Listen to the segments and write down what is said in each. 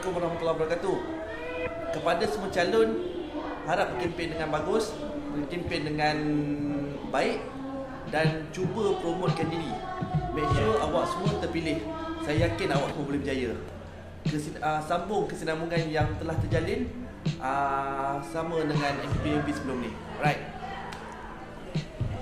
Assalamualaikum warahmatullahi wabarakatuh. Kepada semua calon, harap berkempen dengan bagus, berkempen dengan baik dan cuba promotekan diri. Make sure awak semua terpilih. Saya yakin awak semua boleh berjaya. Sambung kesinambungan yang telah terjalin sama dengan MPP sebelum ni. Right.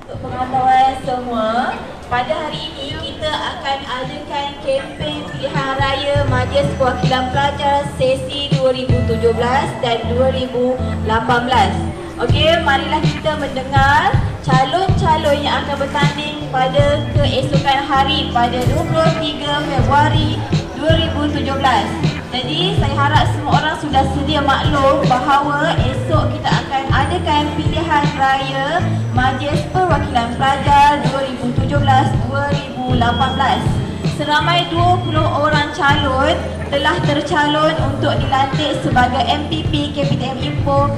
Untuk pengetahuan semua, pada hari ini kita akan adakan kempen pilihan raya Majlis Perwakilan Pelajar sesi 2017 dan 2018. Okey, marilah kita mendengar calon-calon yang akan bertanding pada keesokan hari pada 23 Februari 2017. Jadi saya harap semua orang sudah sedia maklum bahawa esok kita akan adakan pilihan raya Majlis Perwakilan Pelajar 2017-2018. Seramai 20 orang calon telah tercalon untuk dilantik sebagai MPP KPTM Ipoh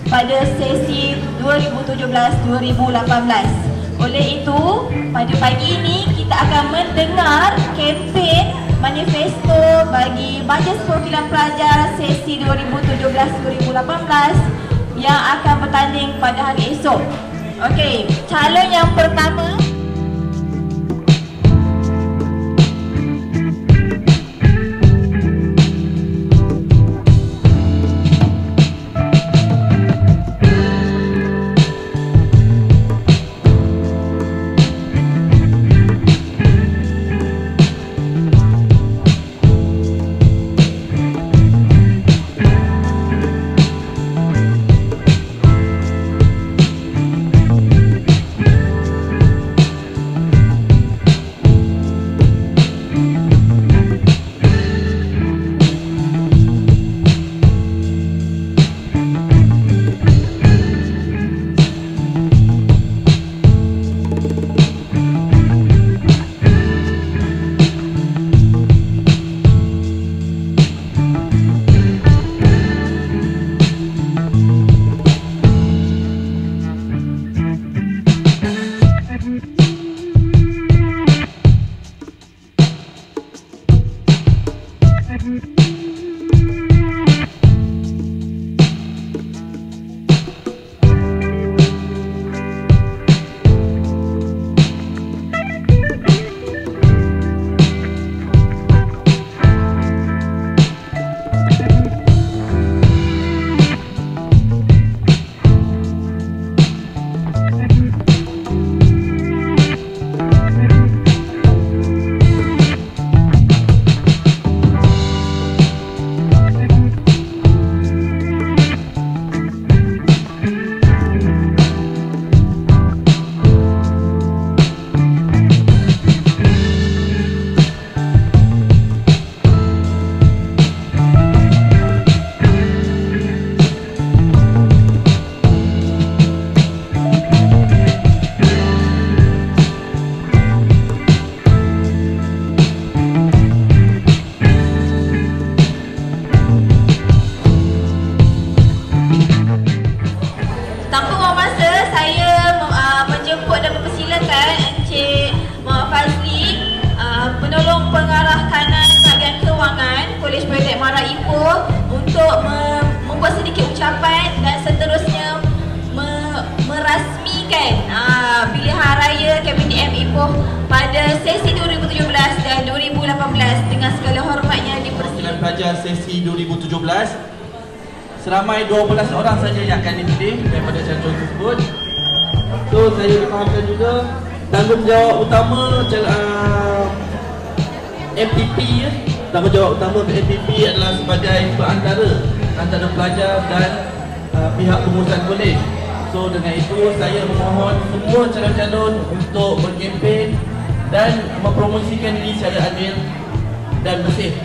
pada sesi 2017-2018. Oleh itu, pada pagi ini kita akan mendengar kempen manifesto bagi Majlis Perwakilan Pelajar sesi 2017-2018 yang akan bertanding pada hari esok. Okey, calon yang pertama membuat sedikit ucapan dan seterusnya merasmikan pilihan raya KPTM Ipoh pada sesi 2017 dan 2018 dengan segala hormatnya dipersilakan. Pelajar sesi 2017, seramai 12 orang saja yang akan dipilih daripada calon tersebut. So saya fahamkan juga tanggungjawab utama MPP tanggungjawab utama MPP adalah sebagai perantara antara pelajar dan pihak pengurusan kolej. So dengan itu saya memohon semua calon-calon untuk berkempen dan mempromosikan diri secara adil dan bersih.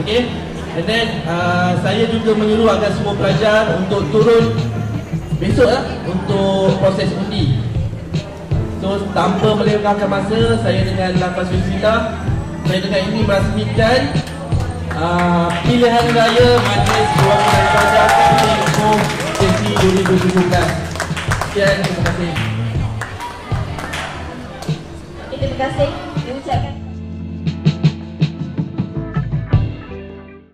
Okey. And then saya juga menyuruh agar semua pelajar untuk turun besok untuk proses undi. So tanpa melengahkan masa, saya dengan lafaz bismillah, saya dengan ini merasmikan pilihan raya Majlis Perwakilan Pelajar KPTM Ipoh sesi 2017. Sekian, terima kasih. Terima kasih.